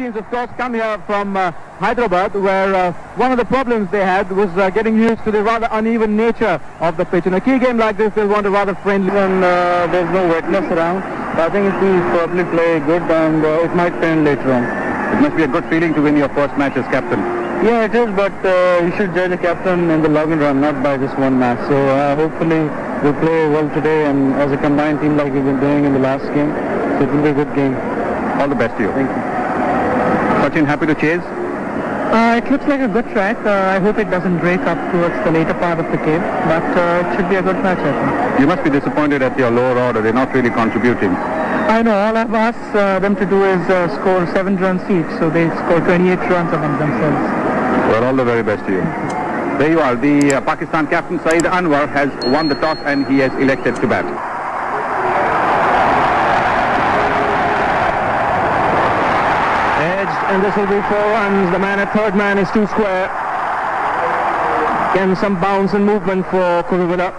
teams, of course, come here from Hyderabad, where one of the problems they had was getting used to the rather uneven nature of the pitch. In a key game like this, they'll want a rather friendly. And there's no wetness around. I think it will probably play good, and it might turn later on. It must be a good feeling to win your first match as captain. Yeah, it is, but you should judge a captain in the long run, not by just one match. So hopefully we'll play well today, and as a combined team like we've been doing in the last game, so it will be a good game. All the best to you. Thank you. Sachin, happy to chase? It looks like a good track. I hope it doesn't break up towards the later part of the game, but it should be a good match, I think. You must be disappointed at your lower order. They're not really contributing. I know. All I've asked them to do is score 7 runs each, so they score 28 runs among themselves. Well, all the very best to you. There you are. The Pakistan captain, Shahid Anwar, has won the toss and he has elected to bat. Edged, and this will be 4 runs. The man at third man is 2 square. Again, some bounce and movement for Kuruvilla,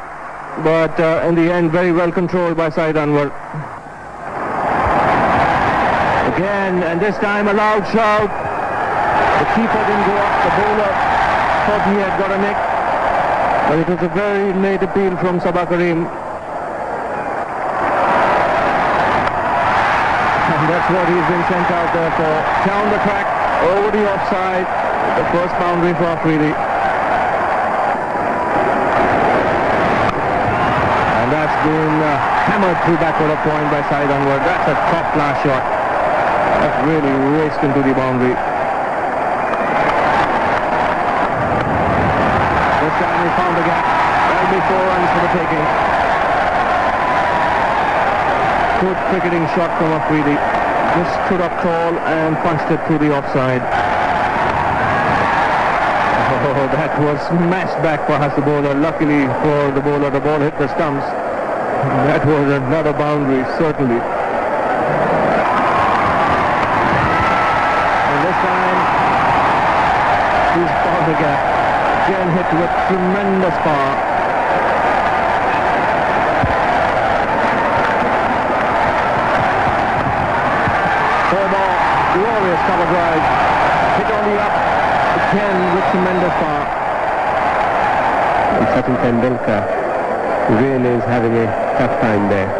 but in the end, very well controlled by Shahid Anwar. Again, and this time a loud shout. The keeper didn't go up. The bowler thought he had got a nick, but it was a very late appeal from Sabah Karim. And that's what he's been sent out there for. Down the track, over the offside, the first boundary for Afridi. And that's been hammered through backward of point by Shahid Anwar. That's a top-class shot. That really raced into the boundary. This time he found the gap. That'll be 4 runs for the taking. Good cricketing shot from Afridi. Just stood up tall and punched it through the offside. Oh, that was smashed back past the bowler. Luckily for the bowler, the ball hit the stumps. That was another boundary, certainly. This time, he's found the gap. Again hit with tremendous power. Four ball, glorious cover drive. Hit on the up, again with tremendous power. Sachin Tendulkar really is having a tough time there.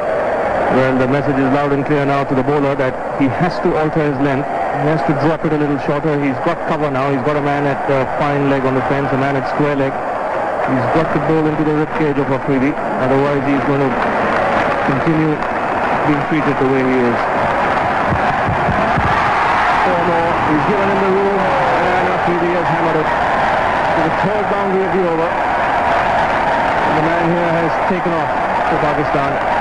Well, the message is loud and clear now to the bowler that he has to alter his length. He has to drop it a little shorter. He's got cover now. He's got a man at fine leg on the fence, a man at square leg. He's got to bowl into the rib cage of Afridi. Otherwise, he's going to continue being treated the way he is. 4 more. He's given him the room, and Afridi has hammered it to the 3rd boundary of the over. And the man here has taken off for Pakistan.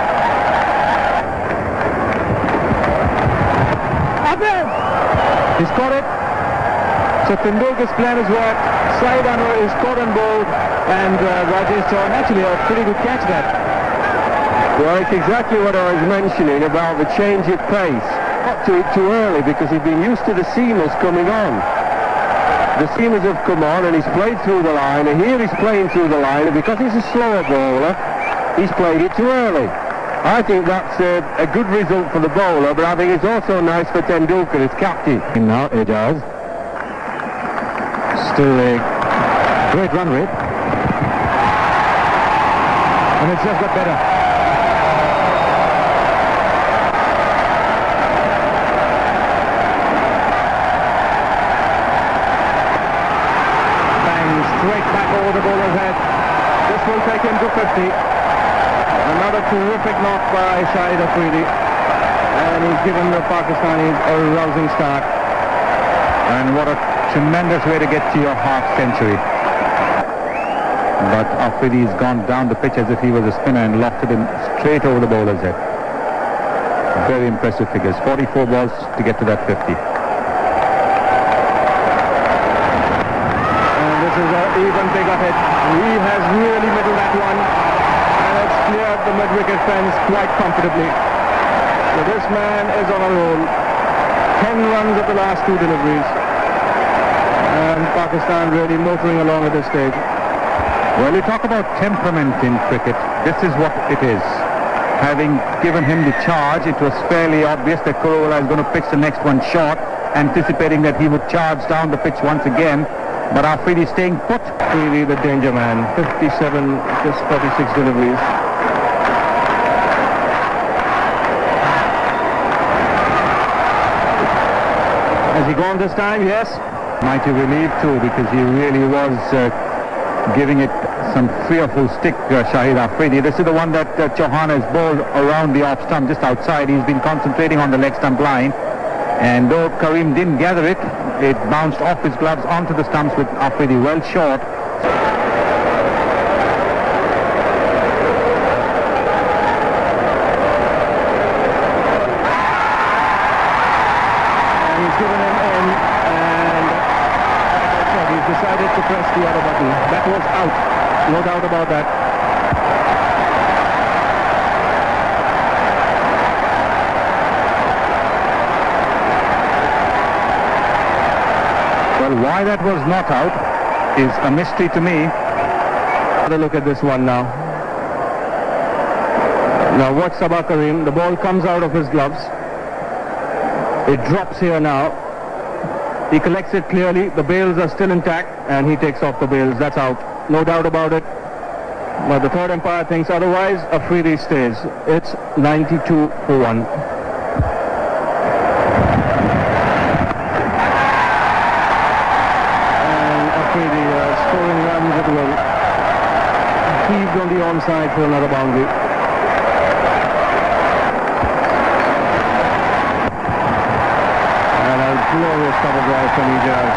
He's caught it. So Tendulkar's plan has worked. Shahid Anwar is caught on bowled, and Rajesh Chauhan, actually a pretty good catch that. Well, it's exactly what I was mentioning about the change of pace. Not to it too early, because he's been used to the seamers coming on. The seamers have come on and he's played through the line, and here he's playing through the line, and because he's a slower bowler, he's played it too early. I think that's a good result for the bowler, but I think it's also nice for Tendulkar as captain. And now Ejaz. Still a great run rate. And it's just got better. Bang, straight back over the bowler's head. This will take him to 50. Another terrific knock by Shahid Afridi, and he's given the Pakistanis a rousing start. And what a tremendous way to get to your half century. But Afridi's gone down the pitch as if he was a spinner and lofted him straight over the bowler's head. Very impressive figures. 44 balls to get to that 50. And this is an even bigger hit. He has really middled that one. Cleared the mid-wicket fence quite comfortably. So this man is on a roll. 10 runs at the last 2 deliveries. And Pakistan really motoring along at this stage. Well, you talk about temperament in cricket. This is what it is. Having given him the charge, it was fairly obvious that Kuruvilla is going to pitch the next one short. anticipating that he would charge down the pitch once again. But Afridi staying put. Really the danger man. 57, just 46 deliveries. Has he gone this time? Yes. Mighty relieved too, because he really was giving it some fearful stick, Shahid Afridi. This is the one that Chauhan has bowled around the off stump just outside. He's been concentrating on the leg stump line, and though Karim didn't gather it, it bounced off his gloves onto the stumps with Afridi well short. Decided to press the other button. That was out, no doubt about that. Well, why that was not out is a mystery to me. Have a look at this one now. Now watch Sabah Karim. The ball comes out of his gloves. It drops here now. He collects it clearly, the bails are still intact, and he takes off the bails. That's out, no doubt about it. But the third umpire thinks otherwise. Afridi stays. It's 92 for 1. And Afridi scoring runs at will. Heaved on the onside for another boundary. Glorious cover drive from Ijaz.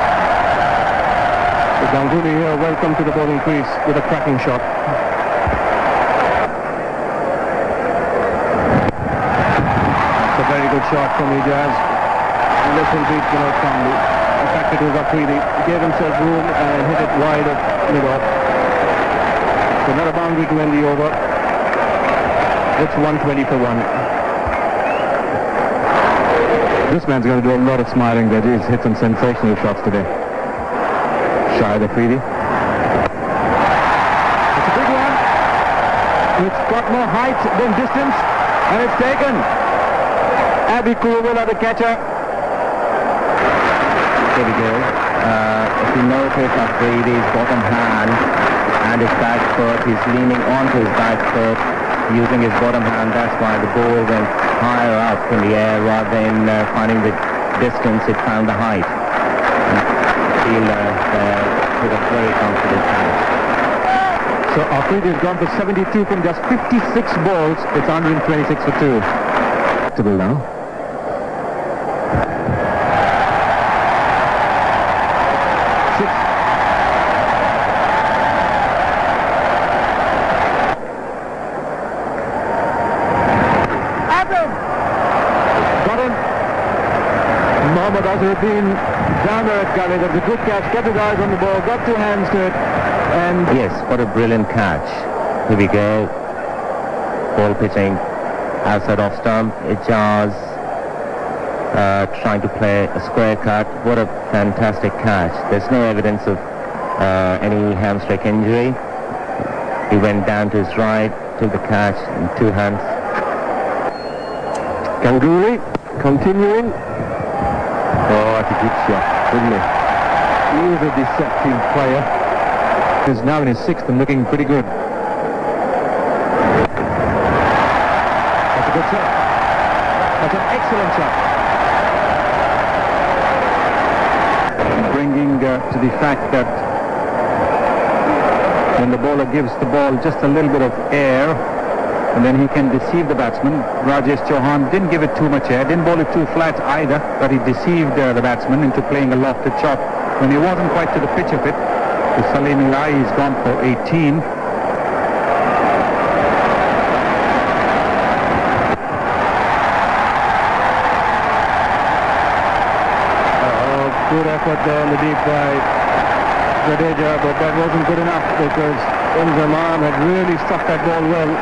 Ganguly here, welcome to the bowling crease with a cracking shot. It's a very good shot from Ijaz. And this will beat Vinod Kambli. In fact, it was Afridi. He gave himself room and hit it wide of mid-off. So another boundary to end the over. It's 120 for 1. This man's going to do a lot of smiling there. He's hit some sensational shots today. Shahid Afridi. It's a big one. It's got more height than distance, and it's taken. Abby Kurwala, the catcher. There we go. If you notice Afridi's bottom hand and his back foot, he's leaning onto his back foot using his bottom hand. That's why the ball went higher up in the air rather than finding the distance. It found the height. And fielder with a very confident catch. So Afridi has gone for 72 from just 56 balls. It's 126 for 2. Acceptable now. Been down there at Gully. That was a good catch. Got his eyes on the ball. Got two hands to it. And yes, what a brilliant catch. Here we go. Ball pitching outside off stump. Ijaz trying to play a square cut. What a fantastic catch. There's no evidence of any hamstring injury. He went down to his right, took the catch in two hands. Ganguly continuing. Oh, that's a good shot, isn't it? He is a deceptive player. He's now in his 6th and looking pretty good. That's a good shot. That's an excellent shot. Bringing to the fact that when the bowler gives the ball just a little bit of air, and then he can deceive the batsman. Rajesh Chauhan didn't give it too much air, didn't bowl it too flat either, but he deceived the batsman into playing a lofted shot when he wasn't quite to the pitch of it. The Salim Ilahi has gone for 18. Good effort there in the deep by Jadeja, but that wasn't good enough because Zaman had really struck that ball well.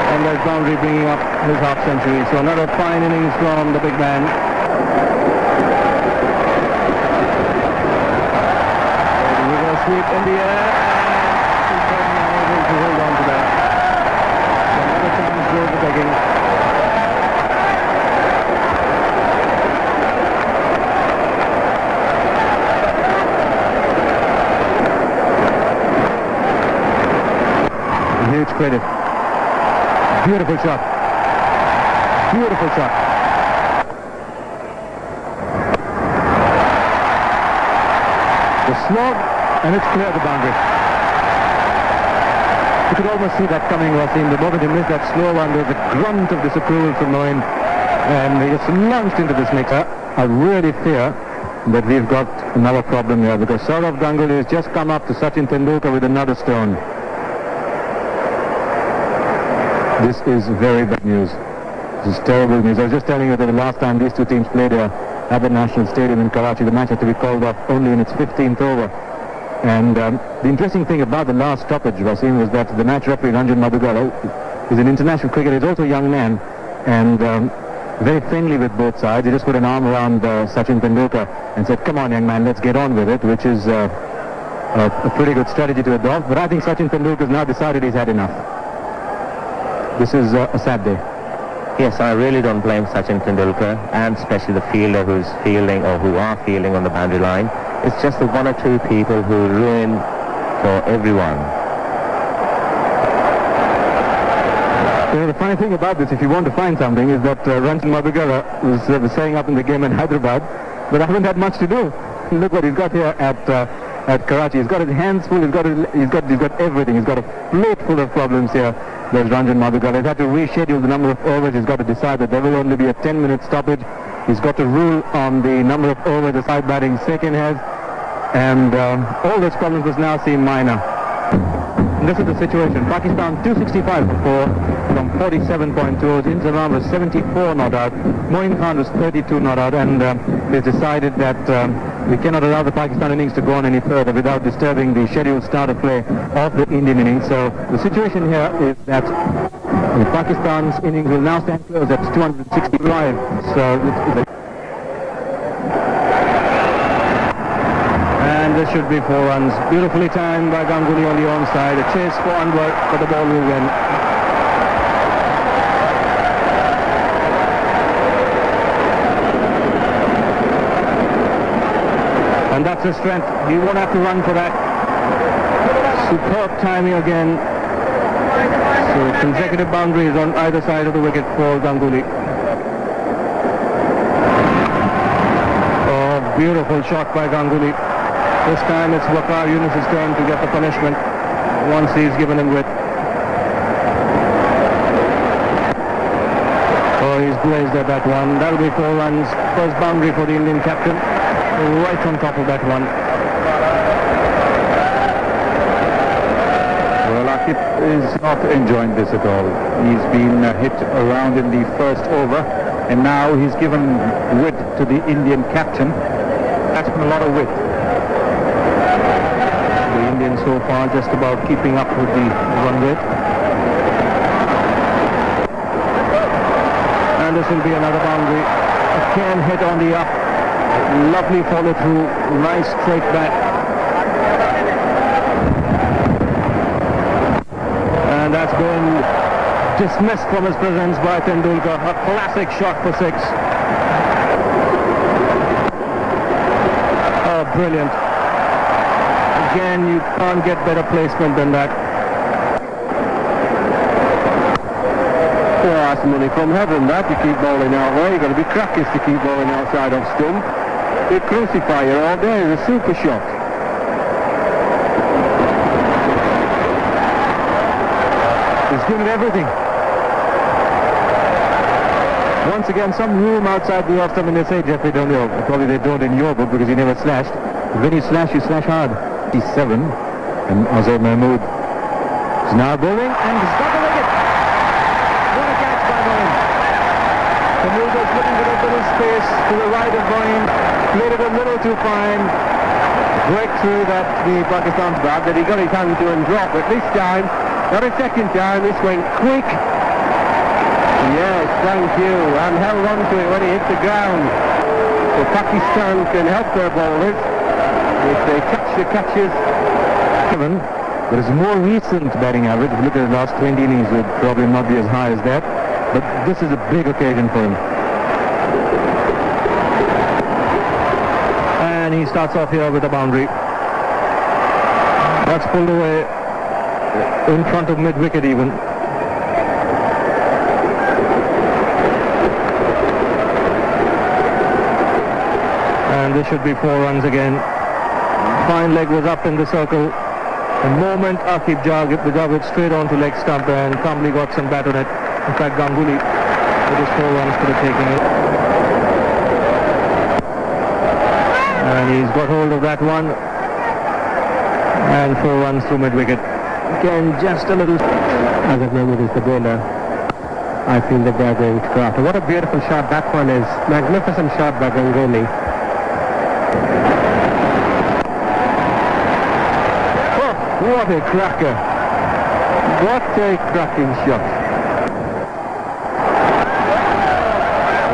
And there's boundary bringing up his half century. So another fine innings from the big man. Reverse sweep in the air. And able to hold on to that. So another chance goes to begging. credit. Beautiful shot. Beautiful shot. The slog, and it's clear the boundary. You could almost see that coming, Wasim. The moment he missed that slow one, there was a grunt of disapproval from Moeen, and he just launched into this mixer. I really fear that we've got another problem here, because Sourav Ganguly has just come up to Sachin Tendulkar with another stone. This is very bad news. This is terrible news. I was just telling you that the last time these two teams played here at the National Stadium in Karachi, the match had to be called off only in its 15th over. And the interesting thing about the last stoppage, Wasim, was that the match referee, Ranjan Madhugala, is an international cricketer. He's also a young man, and very friendly with both sides. He just put an arm around Sachin Tendulkar and said, "Come on, young man, let's get on with it," which is a pretty good strategy to adopt. But I think Sachin Tendulkar has now decided he's had enough. This is a sad day. Yes, I really don't blame Sachin Tendulkar, and especially the fielder who's fielding, or who are fielding on the boundary line. It's just the one or two people who ruin for everyone. You know, the funny thing about this, if you want to find something, is that Ranjan Madhugala was saying up in the game in Hyderabad, but I haven't had much to do. Look what he's got here at Karachi. He's got his hands full. He's got everything. He's got a plate full of problems here. There's Ranjan Madhugala. He's had to reschedule the number of overs. He's got to decide that there will only be a 10-minute stoppage. He's got to rule on the number of overs the side batting second has, and all those problems must now seem minor. And this is the situation. Pakistan 265 for 4 from 47.2. Inzamam was 74 not out. Moeen Khan was 32 not out, and they've decided that we cannot allow the Pakistan innings to go on any further without disturbing the scheduled start of play of the Indian innings. So the situation here is that Pakistan's innings will now stand close at 265. So and this should be 4 runs. Beautifully timed by Ganguly on the onside. A chase for Anwar, but the ball will win. And that's his strength. He won't have to run for that. Superb timing again. So consecutive boundaries on either side of the wicket for Ganguly. Oh, beautiful shot by Ganguly. This time it's Waqar Yunus's turn to get the punishment once he's given him width. Oh, he's blazed at that one. That'll be 4 runs. First boundary for the Indian captain. Right on top of that one. Well, Akif is not enjoying this at all. He's been hit around in the first over, and now he's given width to the Indian captain. That's been a lot of width. The Indians so far just about keeping up with the run rate. And this will be another boundary. Again hit on the up. Lovely follow through. Nice straight back. And that's been dismissed from his presence by Tendulkar. A classic shot for 6. Oh, brilliant. Again, you can't get better placement than that. Oh, that's money from heaven, that. You keep bowling out there. You've got to be crackers to keep bowling outside off stump. They crucify you all day. It's a super shot. He's given everything. Once again, some room outside the off stump, and they say, Jeffrey, don't you? Probably they don't in your book because you never slashed. But when you slash hard. 7, and Azhar Mahmood is now bowling, And he's got the wicket. What a catch by Moeen. The mover's looking for a little space to the right of Moeen. Played it a little too fine. Breakthrough that the Pakistan's bad, that he got his hand to and drop. But this time, not a second time, this went quick. Yes, thank you. And held on to it when he hit the ground. So Pakistan can help their bowlers if they catch the catches. There is more recent batting average. If you look at the last 20 innings, it would probably not be as high as that. But this is a big occasion for him. And he starts off here with a boundary. That's pulled away. in front of mid-wicket even. And this should be 4 runs again. Fine leg was up in the circle. The moment Akib Javed it straight on to leg stump, and Ganguly got some bat on it. In fact, Ganguly with his 4 runs could have taken it. And he's got hold of that one. And 4 runs through mid-wicket. Again, just a little... Azhar Mahmood is the bowler. I feel that they're going to go after. What a beautiful shot that one is. Magnificent shot by Ganguly. Oh, what a cracker. What a cracking shot.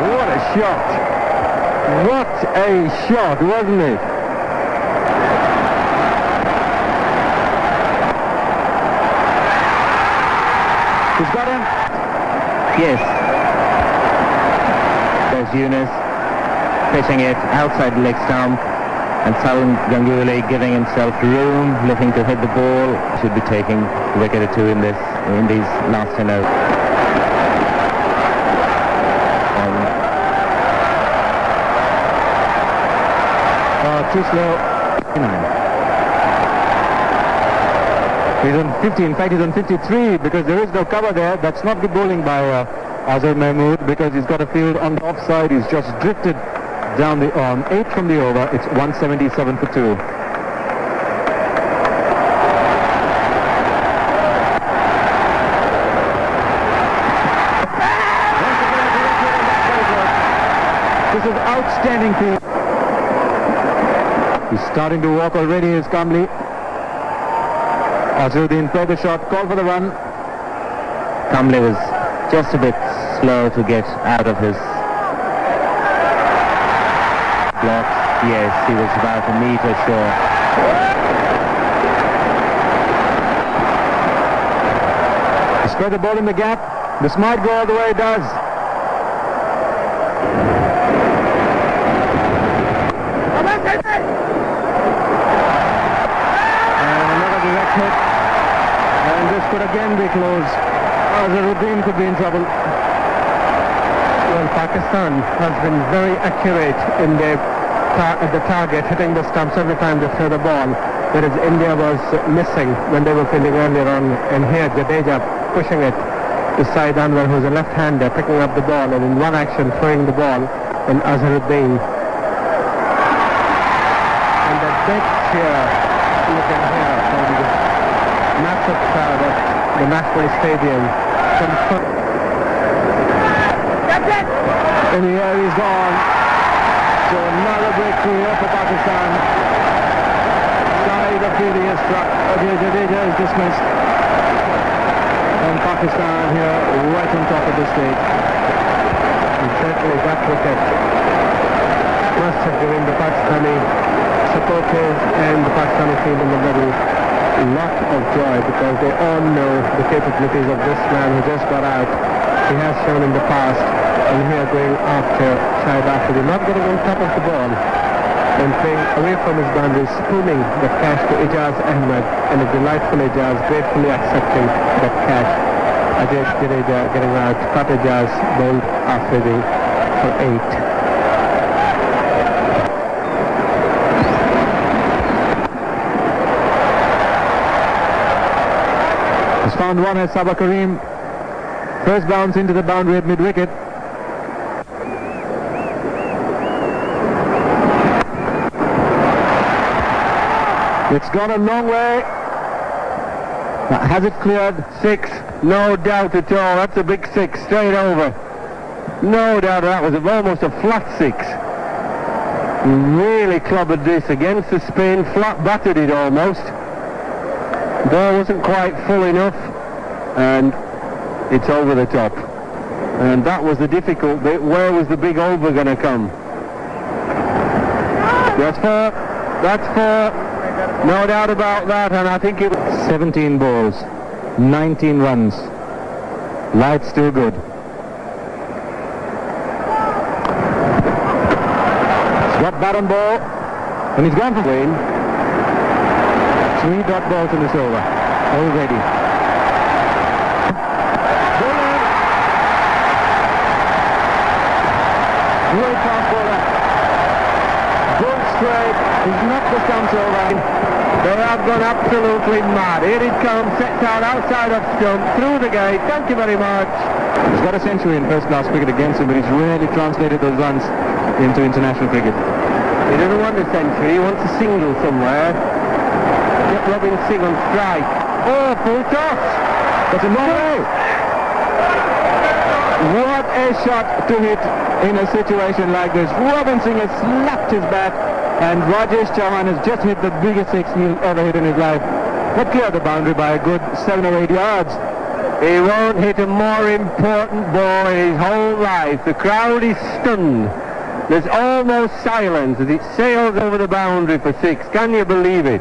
What a shot. What a shot, wasn't it? He's got him. Yes. There's Yunus pitching it outside the leg stump, and Sourav Ganguly giving himself room, looking to hit the ball. Should be taking a wicket or 2 in these last 10 overs. Too slow. He's on 50, in fact he's on 53 because there is no cover there. That's not good bowling by Azhar Mahmood because he's got a field on the offside. He's just drifted down the 8 from the over. It's 177 for 2. This is outstanding field. He's starting to walk already, is Ganguly. Azharuddin played the shot, called for the run. Ganguly was just a bit slow to get out of his blocks. Yes, he was about a metre short. Spread the ball in the gap. This might go all the way it does. And this could again be close. Azharuddin could be in trouble. Well, Pakistan has been very accurate in the target, hitting the stumps every time they throw the ball, whereas India was missing when they were fielding earlier on. And here Jadeja pushing it to Shahid Afridi, who's a left-hander, picking up the ball and in one action throwing the ball in Azharuddin. And the depth here, you can hear from the massive crowd at the National Stadium. In the air he's gone. So another breakthrough here for Pakistan. Shahid Afridi has struck. Jadeja is dismissed. And Pakistan here right on top of the stage. And certainly that wicket must have given the Pakistani supporters and the Pakistani team in the middle a lot of joy, because they all know the capabilities of this man who just got out. He has shown in the past, and here going after Shahid Afridi, not getting on top of the ball and playing away from his boundaries, spooning the catch to Ijaz Ahmed, and a delightful Ijaz gratefully accepting that catch. Ajay Jadeja getting out, caught Ijaz, bowled Afridi for 8. Has found one as Sabah Karim. First bounce into the boundary at mid-wicket. It's gone a long way. Has it cleared? 6, no doubt at all. That's a big 6 straight over. No doubt that was almost a flat 6. Really clobbered this against the spin, flat battered it almost. Ball wasn't quite full enough, and it's over the top. And that was the difficult bit. Where was the big over going to come? That's fair. That's fair. No doubt about that, and I think it... 17 balls, 19 runs. Light still good. He's got bat on ball, and he's gone for win. 3 dot balls in this over already. Great fast bowler. Good straight. He's knocked the stumps over. They have gone absolutely mad. Here it comes, sets out outside of stump, through the gate. Thank you very much. He's got a century in first-class cricket against him, but he's really translated those runs into international cricket. He doesn't want a century, he wants a single somewhere. Get Robin Singh on strike. Oh, full toss! That's a long way. What a shot to hit in a situation like this. Robin Singh has slapped his bat, and Rajesh Chauhan has just hit the biggest six he'll ever hit in his life. But cleared the boundary by a good 7 or 8 yards. He won't hit a more important ball in his whole life. The crowd is stunned. There's almost silence as it sails over the boundary for 6. Can you believe it?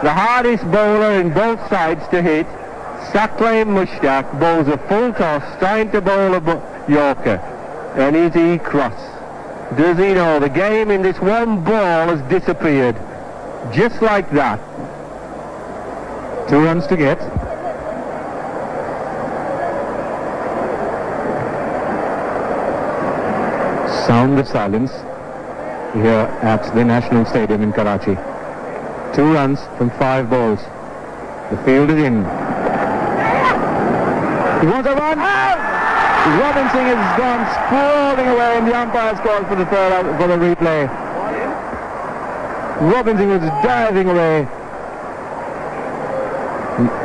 The hardest bowler in both sides to hit, Saqlain Mushtaq, bowls a full toss, trying to bowl a Yorker. And is he cross? Does he know the game in this one ball has disappeared? Just like that. 2 runs to get. Sound of silence here at the National Stadium in Karachi. 2 runs from 5 balls. The field is in. He wants a run. Robin Singh has gone sprawling away, and the umpire's called for the replay. Robin Singh was diving away.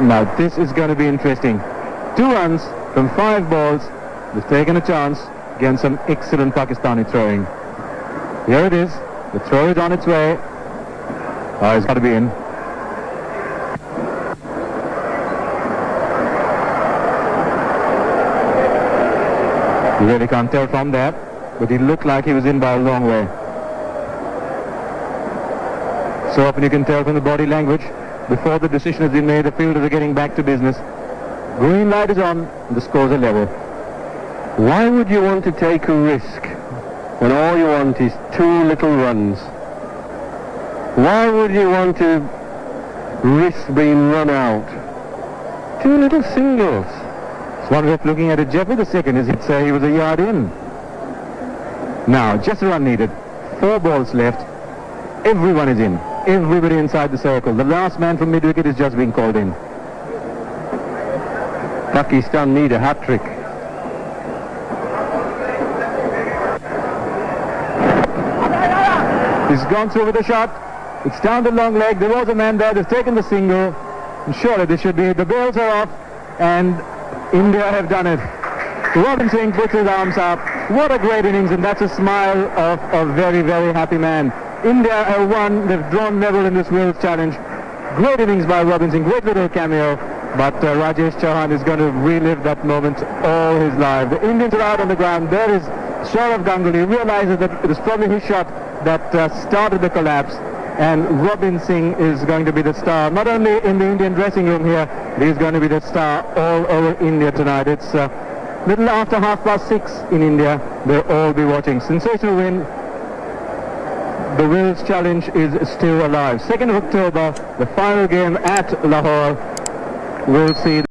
Now this is going to be interesting. 2 runs from 5 balls. They've taken a chance against some excellent Pakistani throwing. Here it is. The throw is on its way. Oh, it's got to be in. You really can't tell from that, but he looked like he was in by a long way. So often you can tell from the body language. Before the decision has been made, the fielders are getting back to business. Green light is on, and the scores are level. Why would you want to take a risk when all you want is 2 little runs? Why would you want to risk being run out? 2 little singles. It's one way of looking at it. Jeffrey the second is he'd say he was a yard in. Now, just a run needed. 4 balls left. Everyone is in. Everybody inside the circle. The last man from mid-wicket is just being called in. Pakistan need a hat-trick. He's gone through with a shot. It's down the long leg. There was a man there. They've taken the single. And surely this should be. The bails are off. And India have done it. Robin Singh puts his arms up. What a great innings. And that's a smile of a very, very happy man. India have won. They've drawn medal in this World Challenge. Great innings by Robin Singh. Great little cameo. But Rajesh Chauhan is going to relive that moment all his life. The Indians are out on the ground. There is Sourav Ganguly. He realizes that it was probably his shot that started the collapse. And Robin Singh is going to be the star, not only in the Indian dressing room here, but he's going to be the star all over India tonight. It's little after 6:30 in India. They'll all be watching. Sensational win. The World Challenge is still alive. 2nd of October, the final game at Lahore. We'll see